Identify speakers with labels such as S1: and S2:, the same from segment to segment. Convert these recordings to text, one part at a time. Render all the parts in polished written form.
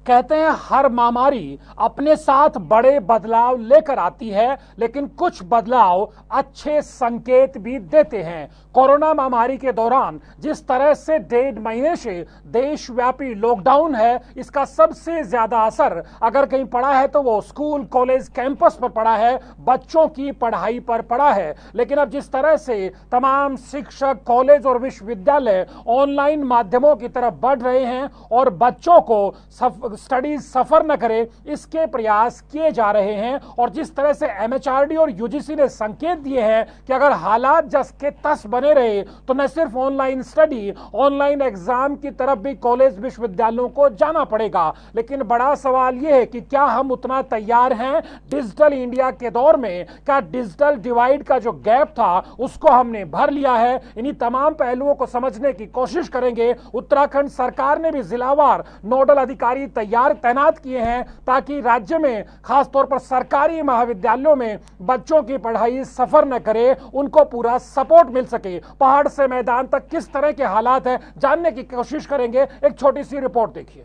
S1: कहते हैं हर महामारी अपने साथ बड़े बदलाव लेकर आती है, लेकिन कुछ बदलाव अच्छे संकेत भी देते हैं। कोरोना महामारी के दौरान जिस तरह से 1.5 महीने से देशव्यापी लॉकडाउन है, इसका सबसे ज्यादा असर अगर कहीं पड़ा है तो वो स्कूल कॉलेज कैंपस पर पड़ा है, बच्चों की पढ़ाई पर पड़ा है। लेकिन अब जिस तरह से तमाम शिक्षक, कॉलेज और विश्वविद्यालय ऑनलाइन माध्यमों की तरफ बढ़ रहे हैं और बच्चों को स्टडीज सफर न करे, इसके प्रयास किए जा रहे हैं। और जिस तरह से एमएचआरडी और यूजीसी ने संकेत दिए हैं कि अगर हालात जस के तस बने रहे तो न सिर्फ ऑनलाइन स्टडी, ऑनलाइन एग्जाम की तरफ भी कॉलेज विश्वविद्यालयों को जाना पड़ेगा। लेकिन बड़ा सवाल यह है कि क्या हम उतना तैयार हैं डिजिटल इंडिया के दौर में? क्या डिजिटल डिवाइड का जो गैप था उसको हमने भर लिया है? इन्हीं तमाम पहलुओं को समझने की कोशिश करेंगे। उत्तराखंड सरकार ने भी जिलावार नोडल अधिकारी तैनात किए हैं ताकि राज्य में खासतौर पर सरकारी महाविद्यालयों में बच्चों की पढ़ाई सफर न करे, उनको पूरा सपोर्ट मिल सके। पहाड़ से मैदान तक किस तरह के हालात हैं, जानने की कोशिश करेंगे। एक छोटी सी रिपोर्ट देखिए।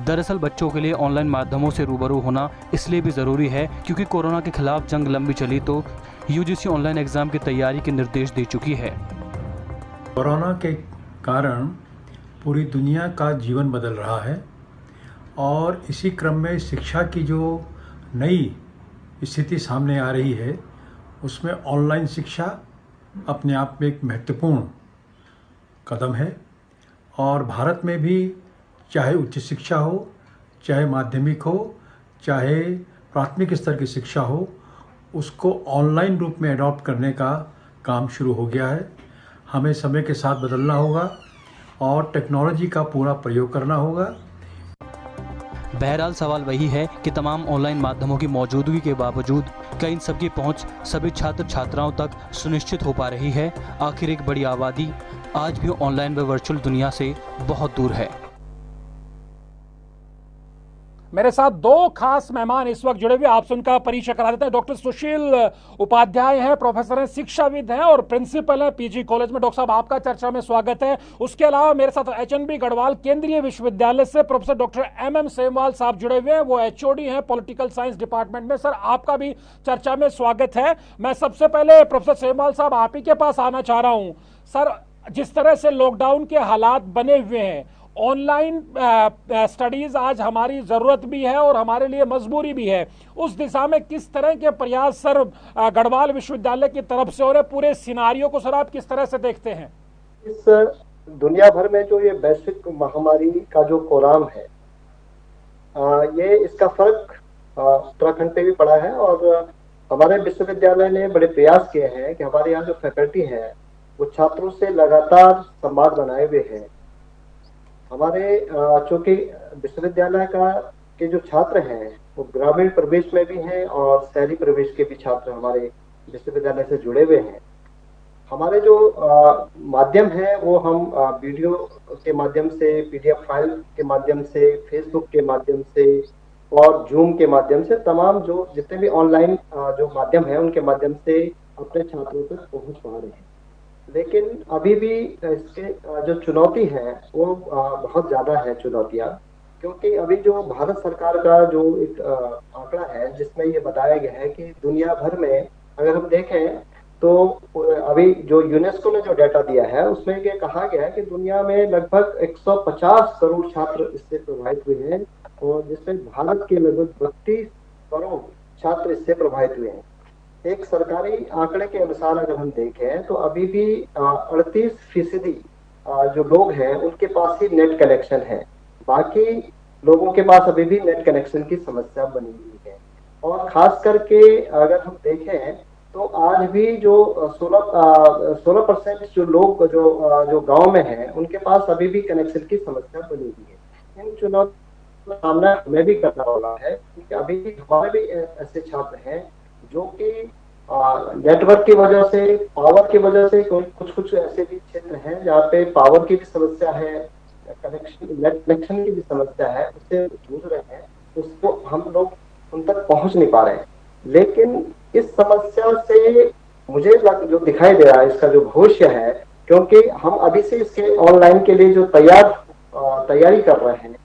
S2: दरअसल बच्चों के लिए ऑनलाइन माध्यमों से रूबरू होना इसलिए भी जरूरी है क्योंकि कोरोना के खिलाफ जंग लंबी चली तो यूजीसी ऑनलाइन एग्जाम की तैयारी के निर्देश दे चुकी है।
S3: कोरोना के कारण पूरी दुनिया का जीवन बदल रहा है और इसी क्रम में शिक्षा की जो नई स्थिति सामने आ रही है उसमें ऑनलाइन शिक्षा अपने आप में एक महत्वपूर्ण कदम है। और भारत में भी चाहे उच्च शिक्षा हो, चाहे माध्यमिक हो, चाहे प्राथमिक स्तर की शिक्षा हो, उसको ऑनलाइन रूप में अडॉप्ट करने का काम शुरू हो गया है। हमें समय के साथ बदलना होगा और टेक्नोलॉजी का पूरा प्रयोग करना होगा।
S2: बहरहाल सवाल वही है कि तमाम ऑनलाइन माध्यमों की मौजूदगी के बावजूद क्या इन सबकी पहुंच सभी छात्र छात्राओं तक सुनिश्चित हो पा रही है? आखिर एक बड़ी आबादी आज भी ऑनलाइन व वर्चुअल दुनिया से बहुत दूर है।
S1: मेरे साथ दो खास मेहमान इस वक्त जुड़े हुए, आपसे उनका परिचय करा देते हैं। डॉक्टर सुशील उपाध्याय हैं, प्रोफेसर हैं, शिक्षाविद हैं और प्रिंसिपल हैं पीजी कॉलेज में। डॉक्टर साहब, आपका चर्चा में स्वागत है। उसके अलावा मेरे साथ एचएनबी गढ़वाल केंद्रीय विश्वविद्यालय से प्रोफेसर डॉक्टर एमएम सेमवाल साहब जुड़े हुए हैं, वो एचओडी हैं पॉलिटिकल साइंस डिपार्टमेंट में। सर, आपका भी चर्चा में स्वागत है। मैं सबसे पहले प्रोफेसर सेमवाल साहब आप ही के पास आना चाह रहा हूं। सर, जिस तरह से लॉकडाउन के हालात बने हुए हैं, ऑनलाइन स्टडीज आज हमारी जरूरत भी है और हमारे लिए मजबूरी भी है, उस दिशा में किस तरह के प्रयास सर गढ़वाल विश्वविद्यालय की तरफ से हो रहे? पूरे सिनारियो को सर आप किस तरह से देखते हैं?
S4: इस दुनिया भर में जो ये वैश्विक महामारी का जो कोराम है, ये इसका फर्क उत्तराखंड पे भी पड़ा है और हमारे विश्वविद्यालय ने बड़े प्रयास किए हैं कि हमारे यहाँ जो फैकल्टी है वो छात्रों से लगातार संवाद बनाए हुए हैं। हमारे चूंकि विश्वविद्यालय के जो छात्र हैं वो ग्रामीण प्रवेश में भी हैं और शहरी प्रवेश के भी छात्र हमारे विश्वविद्यालय से जुड़े हुए हैं। हमारे जो माध्यम है वो हम वीडियो के माध्यम से, पीडीएफ फाइल के माध्यम से, फेसबुक के माध्यम से और जूम के माध्यम से, तमाम जो जितने भी ऑनलाइन जो माध्यम है उनके माध्यम से अपने छात्रों तक पहुंच पा रहे हैं। लेकिन अभी भी इसके जो चुनौती है वो बहुत ज्यादा है चुनौतियां, क्योंकि अभी जो भारत सरकार का जो एक आंकड़ा है जिसमें ये बताया गया है कि दुनिया भर में अगर हम देखें तो अभी जो यूनेस्को ने जो डाटा दिया है उसमें ये कहा गया है कि दुनिया में लगभग 150 करोड़ छात्र इससे प्रभावित हुए हैं और जिसमें भारत के लगभग 32 करोड़ छात्र इससे प्रभावित हुए हैं। एक सरकारी आंकड़े के अनुसार अगर हम देखें तो अभी भी 38% जो लोग हैं उनके पास ही नेट कनेक्शन है, बाकी लोगों के पास अभी भी नेट कनेक्शन की समस्या बनी हुई है। और खास करके अगर हम देखें तो आज भी जो 16% जो लोग जो गांव में हैं उनके पास अभी भी कनेक्शन की समस्या बनी हुई है। इन चुनौतियों का सामना हमें भी करना वाला है क्योंकि अभी भी हमारे भी ऐसे छात्र हैं जो कि नेटवर्क की वजह से, पावर की वजह से, कुछ ऐसे भी क्षेत्र हैं जहाँ पे पावर की भी समस्या है, नेट कनेक्शन की भी समस्या है, उससे जूझ रहे हैं, उसको हम लोग उन तक पहुंच नहीं पा रहे हैं। लेकिन इस समस्या से मुझे जो दिखाई दे रहा है इसका जो भविष्य है, क्योंकि हम अभी से इसके ऑनलाइन के लिए जो तैयारी कर रहे हैं,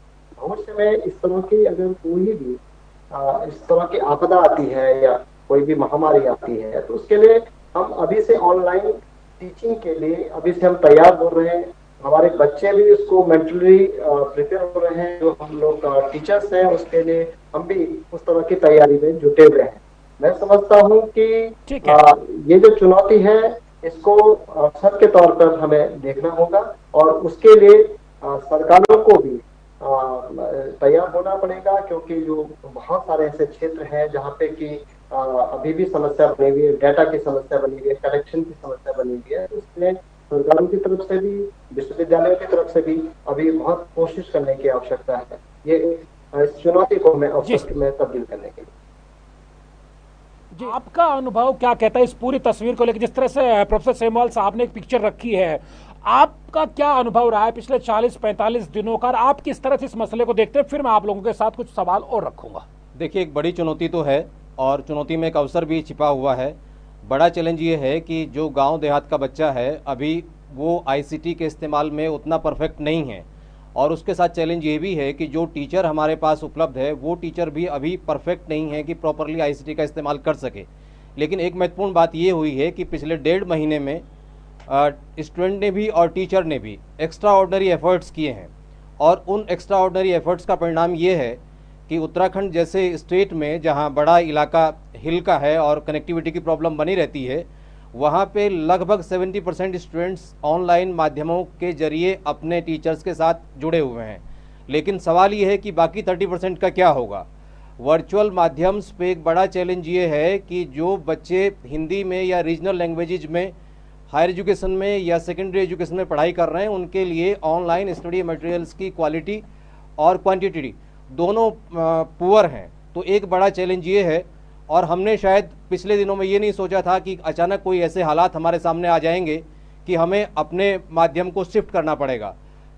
S4: भविष्य में इस तरह की अगर कोई भी इस तरह की आपदा आती है या कोई भी महामारी आती है, तो उसके लिए हम अभी से ऑनलाइन टीचिंग के लिए अभी से हम तैयार हो रहे हैं। हमारे बच्चे भी उसको मेंटली प्रिपेयर हो रहे हैं। जो हम लोग टीचर्स हैं उसके लिए हम भी उस तरह की तैयारी में जुटे हुए हैं। मैं समझता हूँ कि
S1: ठीक है।
S4: ये जो चुनौती है इसको अवसर के तौर पर हमें देखना होगा और उसके लिए सरकारों को भी तैयार होना पड़ेगा, क्योंकि जो बहुत सारे ऐसे क्षेत्र हैं जहाँ पे कि अभी भी समस्या बनी हुई है, डाटा की समस्या बनी हुई है, कनेक्शन की समस्या बनी हुई है। उसमें सरकारों की तरफ से भी, विश्वविद्यालयों की तरफ से भी अभी बहुत कोशिश करने की आवश्यकता है ये इस चुनौती को हमें अवसर में तब्दील करने के लिए।
S1: जी, आपका अनुभव क्या कहता है इस पूरी तस्वीर को लेकर? जिस तरह से प्रोफेसर सेमवाल साहब ने एक पिक्चर रखी है, आपका क्या अनुभव रहा है पिछले 40-45 दिनों का? आप किस तरह से इस मसले को देखते हैं? फिर मैं आप लोगों के साथ कुछ सवाल और रखूंगा।
S5: देखिए, एक बड़ी चुनौती तो है और चुनौती में एक अवसर भी छिपा हुआ है। बड़ा चैलेंज ये है कि जो गांव देहात का बच्चा है अभी वो आईसीटी के इस्तेमाल में उतना परफेक्ट नहीं है, और उसके साथ चैलेंज ये भी है कि जो टीचर हमारे पास उपलब्ध है वो टीचर भी अभी परफेक्ट नहीं है कि प्रॉपरली आईसीटी का इस्तेमाल कर सके। लेकिन एक महत्वपूर्ण बात ये हुई है कि पिछले 1.5 महीने में स्टूडेंट ने भी और टीचर ने भी एक्स्ट्रा ऑर्डिनरी एफर्ट्स किए हैं, और उन एक्स्ट्रा ऑर्डिनरी एफर्ट्स का परिणाम ये है कि उत्तराखंड जैसे स्टेट में जहां बड़ा इलाका हिल का है और कनेक्टिविटी की प्रॉब्लम बनी रहती है, वहां पे लगभग 70% स्टूडेंट्स ऑनलाइन माध्यमों के जरिए अपने टीचर्स के साथ जुड़े हुए हैं। लेकिन सवाल ये है कि बाकी 30% का क्या होगा। वर्चुअल माध्यम्स पे एक बड़ा चैलेंज ये है कि जो बच्चे हिंदी में या रीजनल लैंग्वेजेज में हायर एजुकेशन में या सेकेंडरी एजुकेशन में पढ़ाई कर रहे हैं, उनके लिए ऑनलाइन स्टडी मटेरियल्स की क्वालिटी और क्वांटिटी दोनों पुअर हैं। तो एक बड़ा चैलेंज ये है, और हमने शायद पिछले दिनों में ये नहीं सोचा था कि अचानक कोई ऐसे हालात हमारे सामने आ जाएंगे कि हमें अपने माध्यम को शिफ्ट करना पड़ेगा।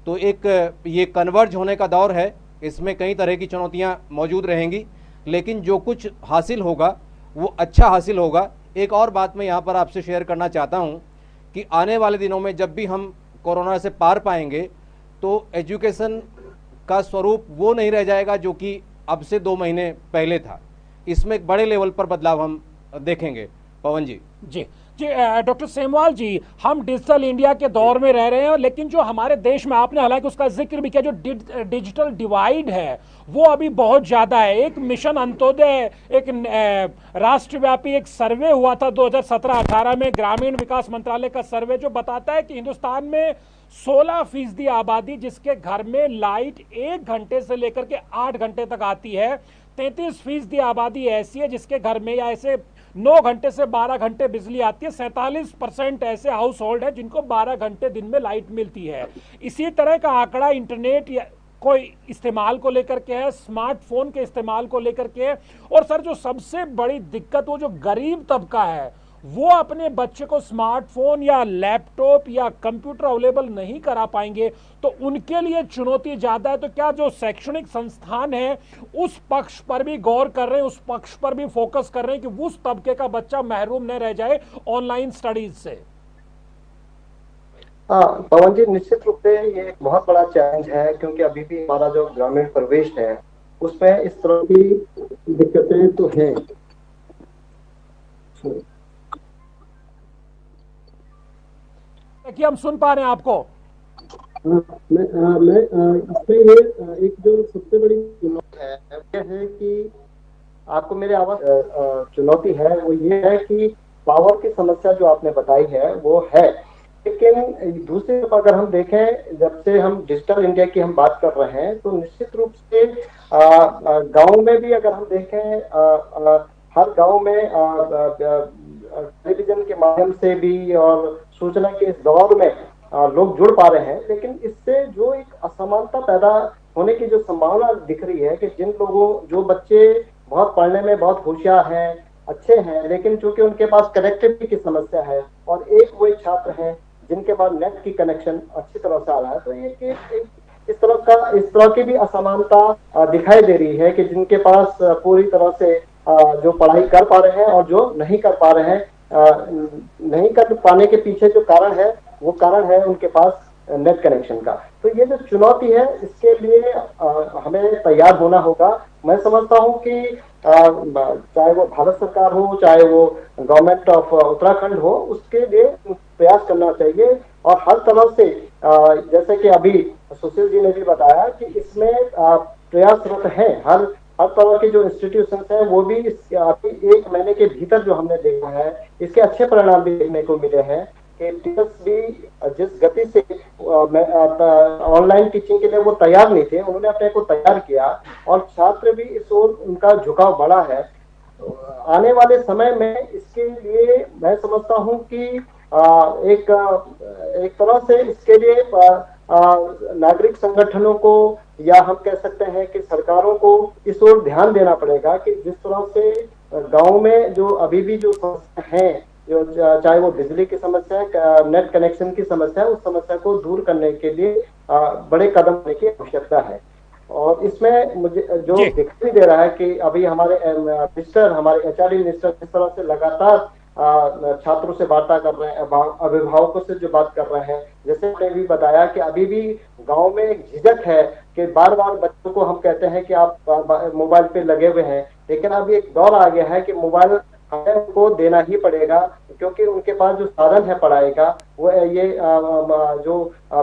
S5: तो एक ये कन्वर्ज होने का दौर है, इसमें कई तरह की चुनौतियां मौजूद रहेंगी, लेकिन जो कुछ हासिल होगा वो अच्छा हासिल होगा। एक और बात मैं यहाँ पर आपसे शेयर करना चाहता हूँ कि आने वाले दिनों में जब भी हम कोरोना से पार पाएंगे तो एजुकेशन का स्वरूप वो नहीं रह जाएगा जो कि अब से 2 महीने पहले था। इसमें एक बड़े लेवल पर बदलाव हम देखेंगे। पवन जी।
S1: जी जी, डॉक्टर सेमवाल जी, हम डिजिटल इंडिया के दौर में रह रहे हैं, लेकिन जो हमारे देश में, आपने हालांकि उसका जिक्र भी किया, जो डिजिटल डिवाइड है वो अभी बहुत ज्यादा है। एक मिशन अंत्योदय, एक राष्ट्रव्यापी एक सर्वे हुआ था 2017-18 में, ग्रामीण विकास मंत्रालय का सर्वे, जो बताता है कि हिंदुस्तान में 16% आबादी जिसके घर में लाइट 1 घंटे से लेकर के 8 घंटे तक आती है, 33% आबादी ऐसी है जिसके घर में या ऐसे 9 घंटे से 12 घंटे बिजली आती है, 47% ऐसे हाउस होल्ड है जिनको 12 घंटे दिन में लाइट मिलती है। इसी तरह का आंकड़ा इंटरनेट या कोई इस्तेमाल को लेकर के है, स्मार्टफोन के इस्तेमाल को लेकर के है। और सर, जो सबसे बड़ी दिक्कत, वो जो गरीब तबका है वो अपने बच्चे को स्मार्टफोन या लैपटॉप या कंप्यूटर अवेलेबल नहीं करा पाएंगे, तो उनके लिए चुनौती ज्यादा है। तो क्या जो शैक्षणिक संस्थान है उस पक्ष पर भी गौर कर रहे हैं, उस पक्ष पर भी फोकस कर रहे हैं कि उस तबके का बच्चा महरूम न रह जाए ऑनलाइन स्टडीज से?
S4: पवन जी, निश्चित रूप से ये एक बहुत बड़ा चैलेंज है, क्योंकि अभी भी हमारा जो ग्रामीण परिवेश है उसमें इस तरह की दिक्कतें तो हैं।
S1: कि हम सुन पा रहे हैं आपको?
S4: मैं इसमें ये एक जो सबसे बड़ी चुनौती है वो है कि आपको मेरे आवाज चुनौती है वो ये है कि पावर की समस्या जो आपने बताई है वो है। लेकिन दूसरी तरफ अगर हम देखें, जब से हम डिजिटल इंडिया की हम बात कर रहे हैं, तो निश्चित रूप से गांव में भी अगर हम देखें, हर गांव में टेलीविजन के माध्यम से भी और सूचना के इस दौर में लोग जुड़ पा रहे हैं। लेकिन इससे जो एक असमानता पैदा होने की जो संभावना दिख रही है कि जिन लोगों, जो बच्चे बहुत पढ़ने में बहुत होशियार हैं, अच्छे हैं, लेकिन चूंकि उनके पास कनेक्टिविटी की समस्या है, और एक वो छात्र हैं जिनके पास नेट की कनेक्शन अच्छी तरह से आ रहा है, तो ये इस तरह की भी असमानता दिखाई दे रही है कि जिनके पास पूरी तरह से जो पढ़ाई कर पा रहे हैं और जो नहीं कर पा रहे हैं, नहीं कर पाने के पीछे जो कारण है वो कारण है उनके पास नेट कनेक्शन का। तो ये जो चुनौती है इसके लिए हमें तैयार होना होगा। मैं समझता हूँ कि चाहे वो भारत सरकार हो, चाहे वो गवर्नमेंट ऑफ उत्तराखंड हो, उसके लिए प्रयास करना चाहिए और हर तरफ से जैसे कि अभी सुशील जी ने भी बताया कि इसमें प्रयासरत है। हर तरह के जो इंस्टीट्यूशंस हैं वो भी इस अभी 1 महीने के भीतर जो हमने देखा है इसके अच्छे परिणाम भी देखने को मिले हैं कि टीचर्स भी जिस गति से ऑनलाइन टीचिंग के लिए वो तैयार नहीं थे, उन्होंने अपने को तैयार किया और छात्र भी इस ओर उनका झुकाव बढ़ा है। आने वाले समय में इसके लिए मैं समझता हूं कि एक तरह से इसके लिए नागरिक संगठनों को या हम कह सकते हैं कि सरकारों को इस ओर ध्यान देना पड़ेगा कि जिस तरह से गांव में जो अभी भी जो समस्या है, जो चाहे वो बिजली की समस्या है, नेट कनेक्शन की समस्या है, उस समस्या को दूर करने के लिए बड़े कदम लेने की आवश्यकता है। और इसमें मुझे जो दिखाई दे रहा है कि अभी हमारे मिनिस्टर, हमारे एचआरडी मिनिस्टर जिस तरह से लगातार छात्रों से वार्ता कर रहे हैं, अभिभावकों से जो बात कर रहे हैं, जैसे आपने भी बताया कि अभी भी गांव में एक झिझक है कि बार बार बच्चों को हम कहते हैं कि आप मोबाइल पे लगे हुए हैं, लेकिन अभी एक दौर आ गया है कि मोबाइल हमें उनको देना ही पड़ेगा क्योंकि उनके पास जो साधन है पढ़ाई का वो ये जो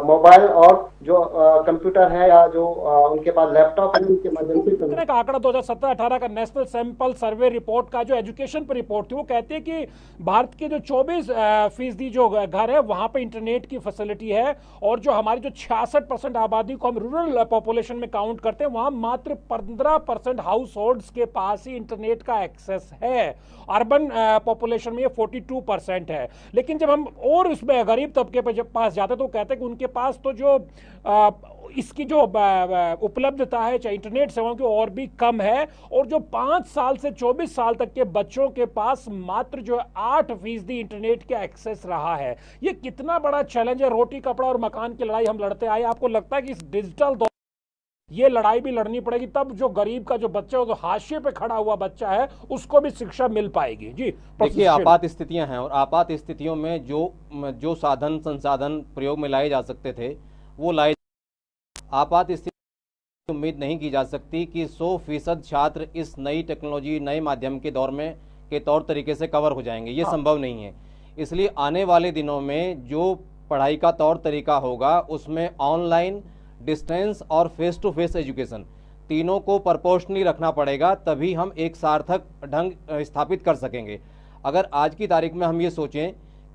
S4: मोबाइल और जो कंप्यूटर है या जो उनके पास लैपटॉप है, उनके माध्यम से
S1: का आंकड़ा 2017-18 का नेशनल सैंपल सर्वे रिपोर्ट का जो एजुकेशन पर रिपोर्ट थी वो कहती है कि भारत के जो 24% जो घर है वहां पे इंटरनेट की फैसिलिटी है और जो हमारी जो 66% आबादी को हम रूरल पॉपुलेशन में काउंट करते हैं वहां मात्र 15% हाउस होल्ड्स के पास ही इंटरनेट का एक्सेस है। अर्बन पॉपुलेशन में ये 42% है। लेकिन जब हम और उसमें गरीब तबके पर जब पास जाते तो कहते हैं कि उनके पास तो जो इसकी जो उपलब्धता है चाहे इंटरनेट सेवाओं की और भी कम है और जो 5 साल से 24 साल तक के बच्चों के पास मात्र जो 8% इंटरनेट का एक्सेस रहा है। ये कितना बड़ा चैलेंज है। रोटी कपड़ा और मकान की लड़ाई हम लड़ते आए, आपको लगता है कि इस डिजिटल दौर ये लड़ाई भी लड़नी पड़ेगी तब जो गरीब का जो बच्चा हो, जो हाशिए पे खड़ा हुआ बच्चा है, उसको भी शिक्षा मिल पाएगी? जी
S5: देखिए, आपात स्थितियां हैं और आपात स्थितियों में जो साधन संसाधन प्रयोग में लाए जा सकते थे वो लाए। आपात स्थिति उम्मीद नहीं की जा सकती कि 100% छात्र इस नई टेक्नोलॉजी, नए माध्यम के दौर में के तौर तरीके से कवर हो जाएंगे, ये संभव नहीं है। इसलिए आने वाले दिनों में जो पढ़ाई का तौर तरीका होगा उसमें ऑनलाइन, डिस्टेंस और फेस टू फेस एजुकेशन तीनों को प्रपोर्शनली रखना पड़ेगा, तभी हम एक सार्थक ढंग स्थापित कर सकेंगे। अगर आज की तारीख में हम ये सोचें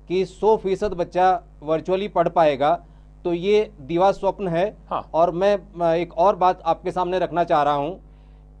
S5: कि 100% बच्चा वर्चुअली पढ़ पाएगा तो ये दिवा स्वप्न है।
S1: हाँ।
S5: और मैं एक और बात आपके सामने रखना चाह रहा हूँ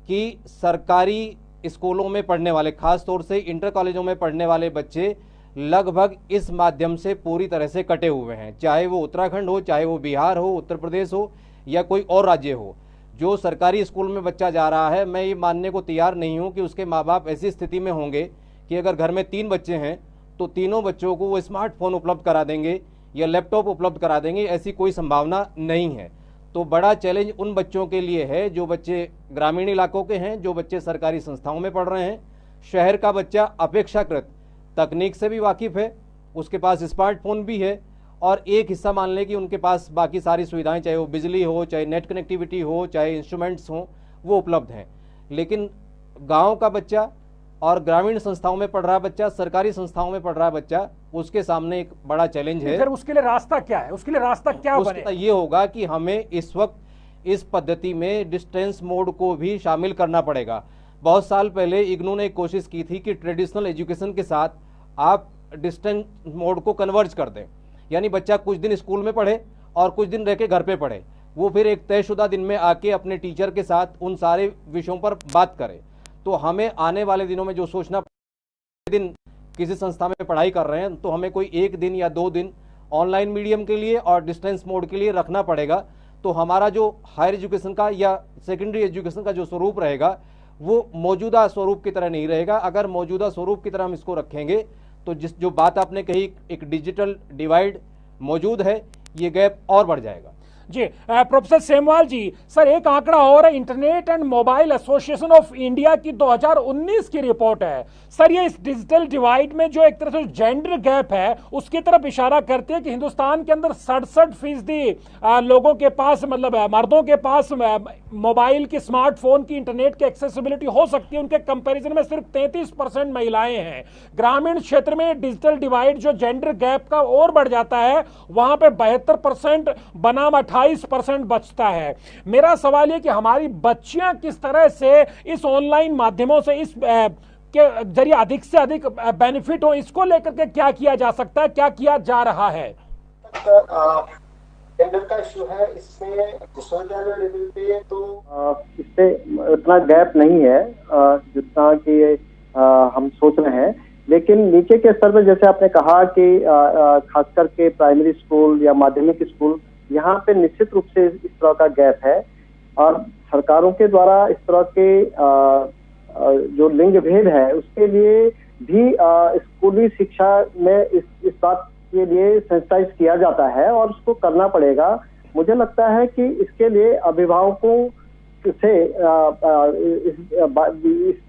S5: कि सरकारी स्कूलों में पढ़ने वाले, खास तौर से इंटर कॉलेजों में पढ़ने वाले बच्चे लगभग इस माध्यम से पूरी तरह से कटे हुए हैं, चाहे वो उत्तराखंड हो, चाहे वो बिहार हो, उत्तर प्रदेश हो या कोई और राज्य हो। जो सरकारी स्कूल में बच्चा जा रहा है, मैं ये मानने को तैयार नहीं हूँ कि उसके माँ बाप ऐसी स्थिति में होंगे कि अगर घर में 3 बच्चे हैं तो तीनों बच्चों को वो स्मार्टफोन उपलब्ध करा देंगे या लैपटॉप उपलब्ध करा देंगे, ऐसी कोई संभावना नहीं है। तो बड़ा चैलेंज उन बच्चों के लिए है जो बच्चे ग्रामीण इलाकों के हैं, जो बच्चे सरकारी संस्थाओं में पढ़ रहे हैं। शहर का बच्चा अपेक्षाकृत तकनीक से भी वाकिफ़ है, उसके पास स्मार्टफोन भी है और एक हिस्सा मान लें कि उनके पास बाकी सारी सुविधाएं, चाहे वो बिजली हो, चाहे नेट कनेक्टिविटी हो, चाहे इंस्ट्रूमेंट्स हों, वो उपलब्ध हैं। लेकिन गांव का बच्चा और ग्रामीण संस्थाओं में पढ़ रहा बच्चा, सरकारी संस्थाओं में पढ़ रहा बच्चा, उसके सामने एक बड़ा चैलेंज है।
S1: फिर उसके लिए रास्ता क्या है? उसके लिए रास्ता क्या बने?
S5: ये होगा कि हमें इस वक्त इस पद्धति में डिस्टेंस मोड को भी शामिल करना पड़ेगा। बहुत साल पहले इग्नू ने एक कोशिश की थी कि ट्रेडिशनल एजुकेशन के साथ आप डिस्टेंस मोड को कन्वर्ज कर दें, यानी बच्चा कुछ दिन स्कूल में पढ़े और कुछ दिन रह के घर पे पढ़े, वो फिर एक तयशुदा दिन में आके अपने टीचर के साथ उन सारे विषयों पर बात करे। तो हमें आने वाले दिनों में जो सोचना, दिन किसी संस्था में पढ़ाई कर रहे हैं तो हमें कोई 1 दिन या 2 दिन ऑनलाइन मीडियम के लिए और डिस्टेंस मोड के लिए रखना पड़ेगा। तो हमारा जो हायर एजुकेशन का या सेकेंडरी एजुकेशन का जो स्वरूप रहेगा वो मौजूदा स्वरूप की तरह नहीं रहेगा। अगर मौजूदा स्वरूप की तरह हम इसको रखेंगे तो जो बात आपने कही, एक डिजिटल डिवाइड मौजूद है, ये गैप और बढ़ जाएगा।
S1: जी प्रोफेसर सेमवाल जी, सर एक आंकड़ा और है, internet and mobile association of India की 2019 की रिपोर्ट है सर, ये इस डिजिटल डिवाइड में जो एक तरह से जेंडर गैप है उसकी तरफ इशारा करती है कि हिंदुस्तान के अंदर 67% लोगों के पास, मतलब मर्दों के पास मोबाइल की, स्मार्टफोन की, इंटरनेट की एक्सेसिबिलिटी हो सकती है, उनके कंपैरिजन में सिर्फ 33% महिलाएं हैं। ग्रामीण क्षेत्र में डिजिटल डिवाइड जो जेंडर गैप का और बढ़ जाता है, वहां पे 72% बनाम 28% बचता है। मेरा सवाल ये कि हमारी बच्चियां किस तरह से इस ऑनलाइन माध्यमों से इस के जरिए अधिक से अधिक बेनिफिट हो, इसको लेकर के क्या किया जा सकता है, क्या किया जा रहा है?
S4: जेंडर का इशू है, इसमें विश्वविद्यालय लेवल पे तो इससे इतना गैप नहीं है जितना कि हम सोच रहे हैं, लेकिन नीचे के स्तर पर जैसे आपने कहा कि खास करके प्राइमरी स्कूल या माध्यमिक स्कूल, यहाँ पे निश्चित रूप से इस तरह का गैप है और सरकारों के द्वारा इस तरह के जो लिंग भेद है उसके लिए भी स्कूली शिक्षा में इस बात के लिए सेंसिटाइज किया जाता है और उसको करना पड़ेगा। मुझे लगता है कि इसके लिए अभिभावकों से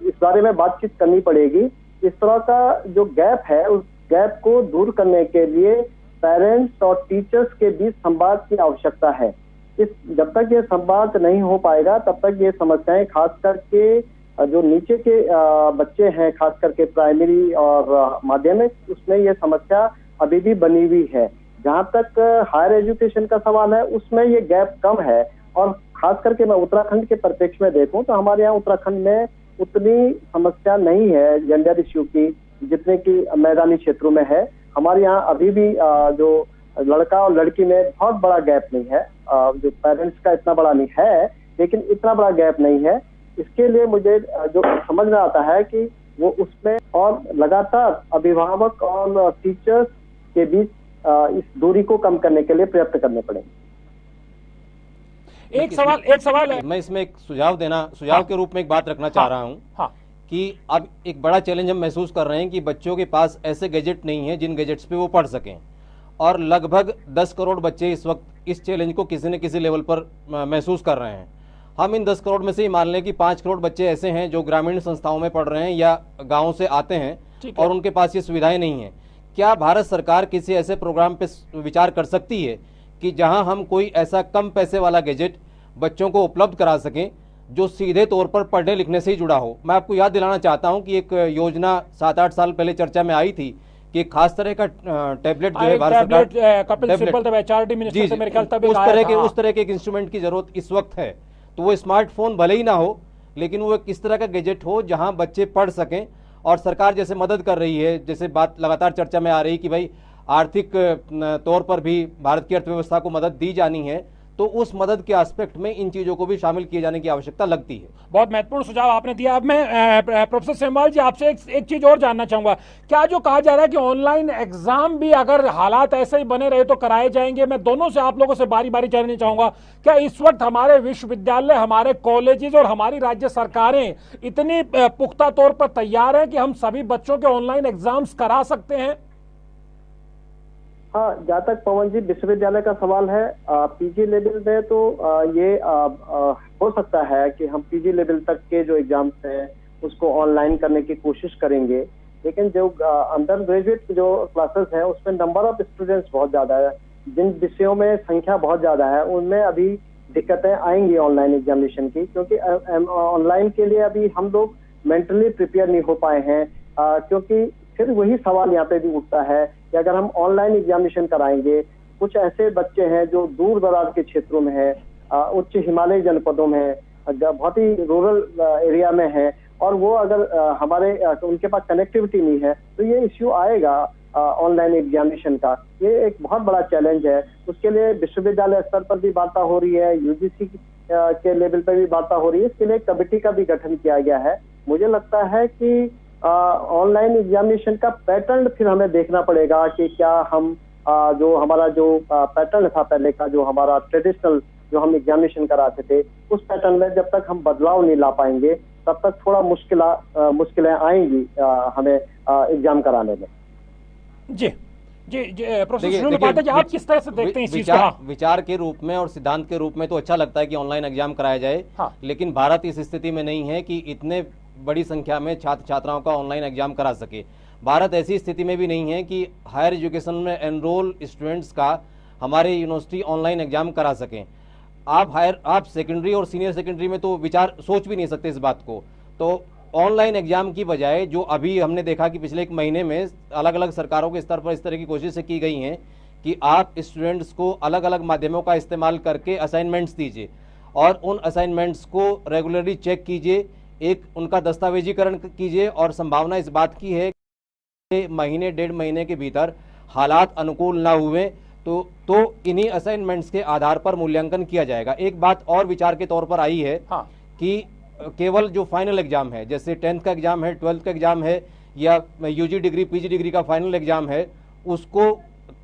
S4: इस बारे में बातचीत करनी पड़ेगी। इस तरह का जो गैप है उस गैप को दूर करने के लिए पेरेंट्स और टीचर्स के बीच संवाद की आवश्यकता है। जब तक ये संवाद नहीं हो पाएगा तब तक ये समस्याएं, खास करके जो नीचे के बच्चे हैं, खास करके प्राइमरी और माध्यमिक, उसमें ये समस्या अभी भी बनी हुई है। जहां तक हायर एजुकेशन का सवाल है उसमें ये गैप कम है और खास करके मैं उत्तराखंड के परिप्रेक्ष्य में देखूं तो हमारे यहाँ उत्तराखंड में उतनी समस्या नहीं है जेंडर इश्यू की जितने की मैदानी क्षेत्रों में है। हमारे यहाँ अभी भी जो लड़का और लड़की में बहुत बड़ा गैप नहीं है, जो पेरेंट्स का इतना बड़ा नहीं है लेकिन इतना बड़ा गैप नहीं है। इसके लिए मुझे जो समझ में आता है कि वो उसमें और लगातार अभिभावक और टीचर्स के बीच इस दूरी को कम करने के लिए प्रयत्न करने पड़ेंगे।
S1: एक सवाल है,
S5: मैं इसमें एक सुझाव के रूप में एक बात रखना चाह रहा हूं कि अब एक बड़ा चैलेंज हम महसूस कर रहे हैं कि बच्चों के पास ऐसे गैजेट नहीं है जिन गैजेट्स पे वो पढ़ सकें, और लगभग 10 करोड़ बच्चे इस वक्त इस चैलेंज को किसी न किसी लेवल पर महसूस कर रहे हैं। हम इन 10 करोड़ में से ही मान लें कि 5 करोड़ बच्चे ऐसे हैं जो ग्रामीण संस्थाओं में पढ़ रहे हैं या गाँव से आते हैं और उनके पास ये सुविधाएं नहीं हैं। क्या भारत सरकार किसी ऐसे प्रोग्राम पे विचार कर सकती है कि जहां हम कोई ऐसा कम पैसे वाला गैजेट बच्चों को उपलब्ध करा सकें जो सीधे तौर पर पढ़ने लिखने से ही जुड़ा हो? मैं आपको याद दिलाना चाहता हूं कि एक योजना 7-8 साल पहले चर्चा में आई थी कि एक खास तरह का टैबलेट जो है भारत सरकार उस तरह के एक इंस्ट्रूमेंट की जरूरत इस वक्त है। तो वो स्मार्टफोन भले ही ना हो लेकिन वो किस तरह का गैजेट हो जहां बच्चे पढ़ सकें, और सरकार जैसे मदद कर रही है, जैसे बात लगातार चर्चा में आ रही कि भाई आर्थिक तौर पर भी भारत की अर्थव्यवस्था को मदद दी जानी है, तो उस मदद के एस्पेक्ट में इन चीजों को भी शामिल किए जाने की आवश्यकता लगती है।
S1: बहुत महत्वपूर्ण सुझाव आपने दिया। अब मैं प्रोफेसर सेमवाल जी आपसे एक चीज और जानना चाहूंगा, क्या जो कहा जा रहा है कि ऑनलाइन एग्जाम भी अगर हालात ऐसे ही बने रहे तो कराए जाएंगे, मैं दोनों से आप लोगों से बारी बारी जानना चाहूंगा, क्या इस वक्त हमारे विश्वविद्यालय, हमारे कॉलेजेस और हमारी राज्य सरकारें इतनी पुख्ता तौर पर तैयार हैं कि हम सभी बच्चों के ऑनलाइन एग्जाम्स करा सकते हैं?
S4: हाँ, जहाँ तक पवन जी विश्वविद्यालय का सवाल है, पीजी लेवल में तो ये हो सकता है कि हम पीजी लेवल तक के जो एग्जाम्स हैं उसको ऑनलाइन करने की कोशिश करेंगे, लेकिन जो अंडर ग्रेजुएट जो क्लासेस हैं उसमें नंबर ऑफ स्टूडेंट्स बहुत ज़्यादा है, जिन विषयों में संख्या बहुत ज़्यादा है उनमें अभी दिक्कतें आएंगी ऑनलाइन एग्जामिनेशन की, क्योंकि ऑनलाइन के लिए अभी हम लोग मेंटली प्रिपेयर नहीं हो पाए हैं। क्योंकि फिर वही सवाल यहाँ पे भी उठता है कि अगर हम ऑनलाइन एग्जामिनेशन कराएंगे, कुछ ऐसे बच्चे हैं जो दूर दराज के क्षेत्रों में है, उच्च हिमालय जनपदों में, बहुत ही रूरल एरिया में है, और वो अगर हमारे उनके पास कनेक्टिविटी नहीं है तो ये इश्यू आएगा ऑनलाइन एग्जामिनेशन का। ये एक बहुत बड़ा चैलेंज है। उसके लिए विश्वविद्यालय स्तर पर भी वार्ता हो रही है, यूजीसी के लेवल पर भी वार्ता हो रही है। इसके लिए कमेटी का भी गठन किया गया है। मुझे लगता है कि ऑनलाइन एग्जामिनेशन का पैटर्न फिर हमें देखना पड़ेगा कि क्या हम जो हमारा जो पैटर्न था पहले का, जो हमारा ट्रेडिशनल जो हम एग्जामिनेशन कराते थे, उस पैटर्न में जब तक हम बदलाव नहीं ला पाएंगे तब तक थोड़ा मुश्किलें आएंगी हमें एग्जाम कराने में।
S1: जी जी प्रोफेसर
S5: देखिए
S1: सुनील उपाध्याय जी, आप किस तरह से देखते हैं इस चीज को?
S5: विचार के रूप में और सिद्धांत के रूप में तो अच्छा लगता है कि ऑनलाइन एग्जाम कराया जाए।
S1: हाँ।
S5: लेकिन भारत इस स्थिति में नहीं है कि इतने बड़ी संख्या में छात्र छात्राओं का ऑनलाइन एग्जाम करा सके। भारत ऐसी स्थिति में भी नहीं है कि हायर एजुकेशन में एनरोल स्टूडेंट्स का हमारे यूनिवर्सिटी ऑनलाइन एग्जाम करा सकें। आप सेकेंडरी और सीनियर सेकेंडरी में तो विचार सोच भी नहीं सकते इस बात को। तो ऑनलाइन एग्जाम की बजाय जो अभी हमने देखा कि पिछले एक महीने में अलग अलग सरकारों के स्तर पर इस तरह की कोशिशें की गई हैं कि आप स्टूडेंट्स को अलग अलग माध्यमों का इस्तेमाल करके असाइनमेंट्स दीजिए और उन असाइनमेंट्स को रेगुलरली चेक कीजिए, एक उनका दस्तावेजीकरण कीजिए। और संभावना इस बात की है कि महीने 1.5 महीने के भीतर हालात अनुकूल ना हुए तो इन्हीं असाइनमेंट्स के आधार पर मूल्यांकन किया जाएगा। एक बात और विचार के तौर पर आई है कि केवल जो फाइनल एग्जाम है, जैसे 10th का एग्जाम है, 12th का एग्जाम है या यूजी डिग्री पीजी डिग्री का फाइनल एग्जाम है, उसको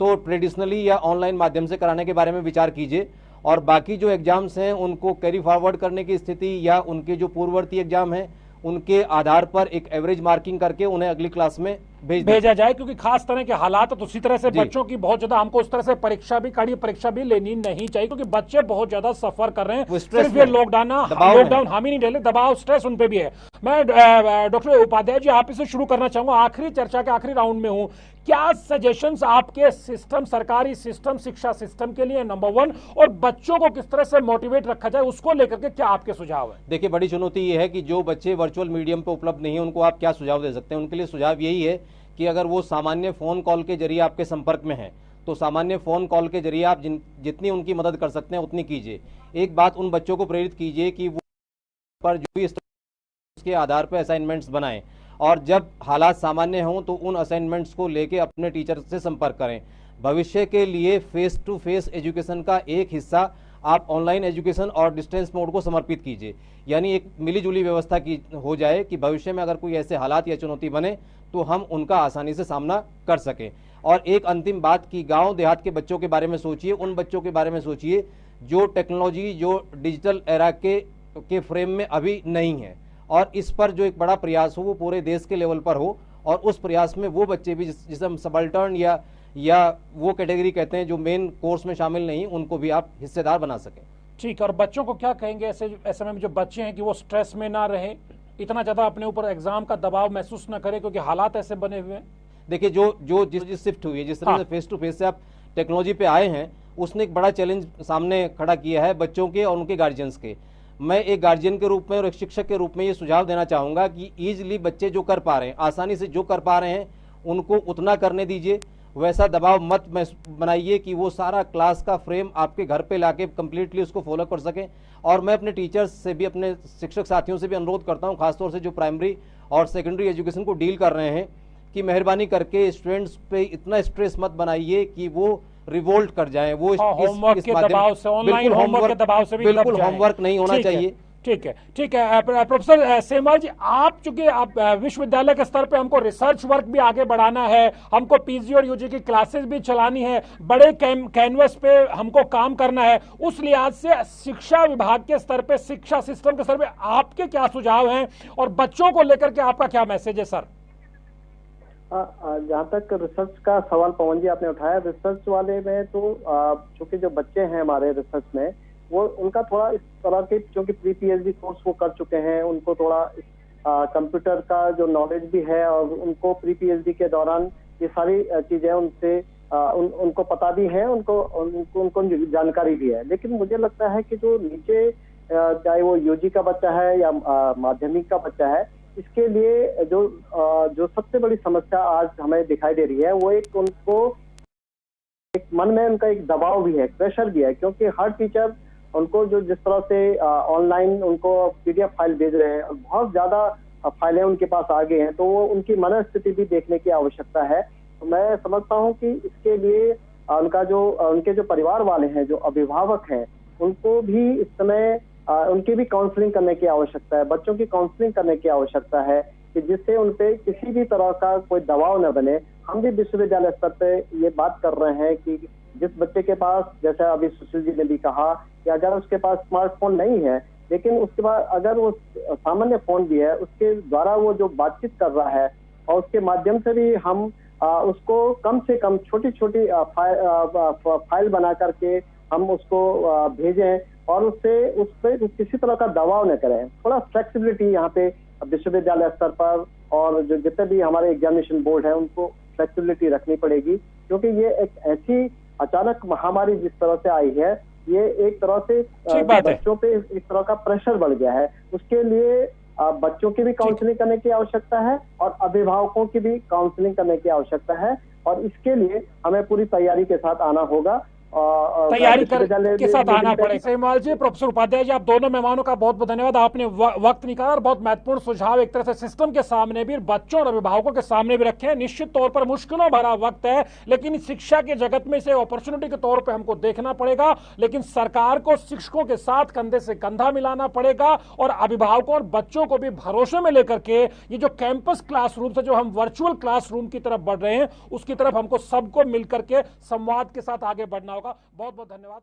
S5: तो ट्रेडिशनली या ऑनलाइन माध्यम से कराने के बारे में विचार कीजिए। और बाकी जो एग्जाम्स हैं उनको कैरी फॉरवर्ड करने की स्थिति या उनके जो पूर्ववर्ती एग्जाम हैं उनके आधार पर एक एवरेज मार्किंग करके उन्हें अगली क्लास में भेजा जाए,
S1: क्योंकि खास तरह के हालात तो उसी तरह से बच्चों की बहुत ज्यादा हमको उस तरह से कड़ी परीक्षा भी लेनी नहीं चाहिए, क्योंकि बच्चे बहुत ज्यादा सफर कर रहे हैं। सिर्फ ये लॉकडाउन हम ही नहीं ले, दबाव स्ट्रेस उन पे भी है। मैं डॉक्टर उपाध्याय जी आप इसे शुरू करना चाहूंगा, आखिरी चर्चा के आखिरी राउंड में हूं। क्या सजेशंस आपके सिस्टम, सरकारी सिस्टम, शिक्षा सिस्टम के लिए नंबर 1, और बच्चों को किस तरह से मोटिवेट रखा जाए उसको लेकर के क्या आपके सुझाव है?
S5: देखिए, बड़ी चुनौती ये है कि जो बच्चे वर्चुअल मीडियम पे उपलब्ध नहीं है उनको आप क्या सुझाव दे सकते हैं? उनके लिए सुझाव यही है कि अगर वो सामान्य फोन कॉल के जरिए आपके संपर्क में हैं तो सामान्य फोन कॉल के जरिए आप जितनी उनकी मदद कर सकते हैं उतनी कीजिए। एक बात उन बच्चों को प्रेरित कीजिए कि वो पर जो भी उसके आधार पर असाइनमेंट्स बनाएं और जब हालात सामान्य हों तो उन असाइनमेंट्स को लेके अपने टीचर से संपर्क करें। भविष्य के लिए फेस टू फेस एजुकेशन का एक हिस्सा आप ऑनलाइन एजुकेशन और डिस्टेंस मोड को समर्पित कीजिए, यानी एक मिलीजुली व्यवस्था की हो जाए कि भविष्य में अगर कोई ऐसे हालात या चुनौती बने तो हम उनका आसानी से सामना कर सकें। और एक अंतिम बात कि गांव देहात के बच्चों के बारे में सोचिए, उन बच्चों के बारे में सोचिए जो टेक्नोलॉजी, जो डिजिटल एरा के फ्रेम में अभी नहीं है, और इस पर जो एक बड़ा प्रयास हो वो पूरे देश के लेवल पर हो, और उस प्रयास में वो बच्चे भी जिसे हम सबल्टर्न या वो कैटेगरी कहते हैं जो मेन कोर्स में शामिल नहीं, उनको भी आप हिस्सेदार बना सकें।
S1: ठीक है, और बच्चों को क्या कहेंगे ऐसे में जो बच्चे हैं कि वो स्ट्रेस में ना रहे, इतना ज्यादा अपने ऊपर एग्जाम का दबाव महसूस ना करें, क्योंकि हालात ऐसे बने हुए हैं?
S5: देखिए, जो जिस शिफ्ट हुई है, जिस तरह से फेस टू फेस से आप टेक्नोलॉजी पे आए हैं, उसने एक बड़ा चैलेंज सामने खड़ा किया है बच्चों के और उनके गार्जियंस के। मैं एक गार्जियन के रूप में और एक शिक्षक के रूप में ये सुझाव देना चाहूँगा कि ईजिली बच्चे जो कर पा रहे हैं, आसानी से जो कर पा रहे हैं, उनको उतना करने दीजिए। वैसा दबाव मत बनाइए कि वो सारा क्लास का फ्रेम आपके घर पे लाके कंप्लीटली उसको फॉलो कर सकें। और मैं अपने टीचर्स से भी, अपने शिक्षक साथियों से भी अनुरोध करता हूँ, खासतौर से जो प्राइमरी और सेकेंडरी एजुकेशन को डील कर रहे हैं, कि मेहरबानी करके स्टूडेंट्स पे इतना स्ट्रेस मत बनाइए कि वो रिवोल्ट कर जाएं। वो
S1: होमवर्क के दबाव से, ऑनलाइन होमवर्क के दबाव से भी
S5: बिल्कुल होमवर्क नहीं होना चाहिए।
S1: ठीक है। प्रोफेसर सेमवाल जी, आप चूंकि आप विश्वविद्यालय के स्तर पे हमको रिसर्च वर्क भी आगे बढ़ाना है, हमको पीजी और यूजी की क्लासेस भी चलानी है, बड़े कैनवस पे हमको काम करना है, उस लिहाज से शिक्षा विभाग के स्तर पे, शिक्षा सिस्टम के स्तर पे आपके क्या सुझाव हैं और बच्चों को लेकर के आपका क्या मैसेज है सर?
S4: जहाँ तक रिसर्च का सवाल पवन जी आपने उठाया, रिसर्च वाले में तो चूंकि जो बच्चे हैं हमारे रिसर्च में, वो उनका थोड़ा इस तरह के, क्योंकि प्री पीएचडी कोर्स वो कर चुके हैं, उनको थोड़ा कंप्यूटर का जो नॉलेज भी है और उनको प्री पीएचडी के दौरान ये सारी चीजें उनसे उनको पता भी है, उनको जानकारी भी है। लेकिन मुझे लगता है कि जो नीचे चाहे वो यूजी का बच्चा है या माध्यमिक का बच्चा है, इसके लिए जो सबसे बड़ी समस्या आज हमें दिखाई दे रही है, वो उनको एक मन में उनका एक दबाव भी है, प्रेशर भी है, क्योंकि हर टीचर उनको जिस तरह से ऑनलाइन उनको पीडीएफ फाइल भेज रहे हैं और बहुत ज्यादा फाइलें उनके पास आ गई हैं, तो वो उनकी मनस्थिति भी देखने की आवश्यकता है। तो मैं समझता हूँ कि इसके लिए उनके जो परिवार वाले हैं, जो अभिभावक हैं, उनको भी इस समय उनकी भी काउंसलिंग करने की आवश्यकता है, बच्चों की काउंसलिंग करने की आवश्यकता है, कि जिससे उन पे किसी भी तरह का कोई दबाव न बने। हम भी विश्वविद्यालय स्तर पे ये बात कर रहे हैं कि जिस बच्चे के पास, जैसा अभी सुशील जी ने भी कहा, कि अगर उसके पास स्मार्टफोन नहीं है, लेकिन उसके बाद अगर वो सामान्य फोन भी है, उसके द्वारा वो जो बातचीत कर रहा है और उसके माध्यम से भी हम उसको कम से कम छोटी छोटी फाइल बना करके हम उसको भेजें और उससे उस पर किसी तरह का दबाव न करें। थोड़ा फ्लेक्सिबिलिटी यहाँ पे विश्वविद्यालय स्तर पर और जो जितने भी हमारे एग्जामिनेशन बोर्ड है उनको फ्लेक्सिबिलिटी रखनी पड़ेगी, क्योंकि ये एक ऐसी अचानक महामारी जिस तरह से आई है, ये एक तरह से बच्चों पे इस तरह का प्रेशर बढ़ गया है। उसके लिए बच्चों की भी काउंसलिंग करने की आवश्यकता है और अभिभावकों की भी काउंसलिंग करने की आवश्यकता है, और इसके लिए हमें पूरी तैयारी के साथ आना होगा,
S1: तैयारी के साथ आना पड़ेगा। सेमवाल जी, प्रोफेसर उपाध्याय जी, आप दोनों मेहमानों का बहुत बहुत धन्यवाद। आपने वक्त निकाला और बहुत महत्वपूर्ण सुझाव एक तरह से सिस्टम के सामने भी, बच्चों और अभिभावकों के सामने भी रखे हैं। निश्चित तौर पर मुश्किलों भरा वक्त है, लेकिन शिक्षा के जगत में इसे अपॉर्चुनिटी के तौर पर हमको देखना पड़ेगा। लेकिन सरकार को शिक्षकों के साथ कंधे से कंधा मिलाना पड़ेगा और अभिभावकों और बच्चों को भी भरोसे में लेकर के ये जो कैंपस क्लासरूम से जो हम वर्चुअल क्लासरूम की तरफ बढ़ रहे हैं, उसकी तरफ हमको सबको मिलकर के संवाद के साथ आगे बढ़ना होगा। बहुत बहुत धन्यवाद।